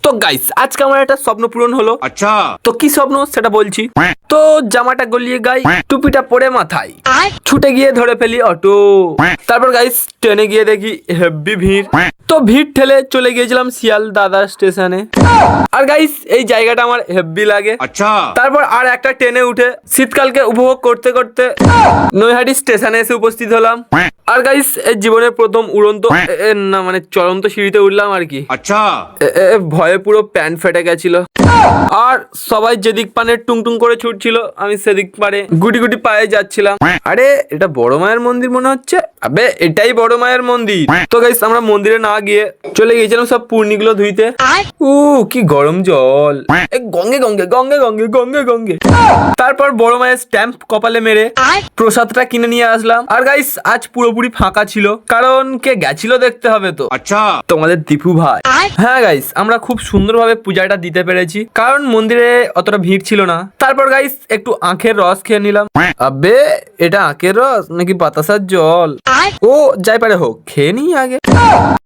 তো গাইস আজকে আমার একটা স্বপ্ন পূরণ হলো। আচ্ছা, তো কি স্বপ্ন সেটা বলছি। তো জামাটা গলিয়ে গাই, টুপিটা পরে মাথায়, ছুটে গিয়ে ধরে ফেলি অটো। তারপর গাইস ট্রেনে গিয়ে দেখি হেভি ভিড়। তো ভিড় ঠেলে চলে গিয়েছিলাম শিয়ালদা স্টেশনে। আর গাইস এই জায়গাটা আমার হেভি লাগে। আচ্ছা, তারপর আর একটা ট্রেনে উঠে শীতকালকে উপভোগ করতে করতে নৈহাটি স্টেশনে এসে উপস্থিত হলাম। আর গাইস এই জীবনের প্রথম উড়ন্ত না মানে চলন্ত সিঁড়িতে উঠলাম আর কি। আচ্ছা, ভয়ে পুরো প্যান্ট ফেটে গেছিল। আর সবাই যেদিক পানে টুংটুং করে ছুটছিল, আমি সেদিক পারে গুটি গুটি পায়ে যাচ্ছিলাম। আরে এটা বড় মায়ের মন্দির মনে হচ্ছে। আবে এটাই বড় মায়ের মন্দির। তো গাইস আমরা মন্দিরে না গিয়ে চলে গিয়েছিলাম সব পূর্ণিগুলো ধুইতে। কি গরম জল। গঙ্গে গঙ্গে গঙ্গে গঙ্গে গঙ্গে গঙ্গে। তারপর বড় মায়ের স্ট্যাম্প কপালে মেরে প্রসাদটা কিনে নিয়ে আসলাম। আর গাইস আজ পুরোপুরি ফাঁকা ছিল, কারণ কে গেছিল দেখতে হবে তো। আচ্ছা, তোমাদের দীপু ভাই। হ্যাঁ গাইস আমরা খুব সুন্দরভাবে পূজাটা দিতে পেরেছি, কারণ মন্দিরে অতটা ভিড় ছিল না। তারপর গাইস একটু আখের রস খেয়ে নিলাম। আবে এটা আখের রস নাকি বাতাসার জল? ও যাই পারে হোক, খেয়ে নিই আগে।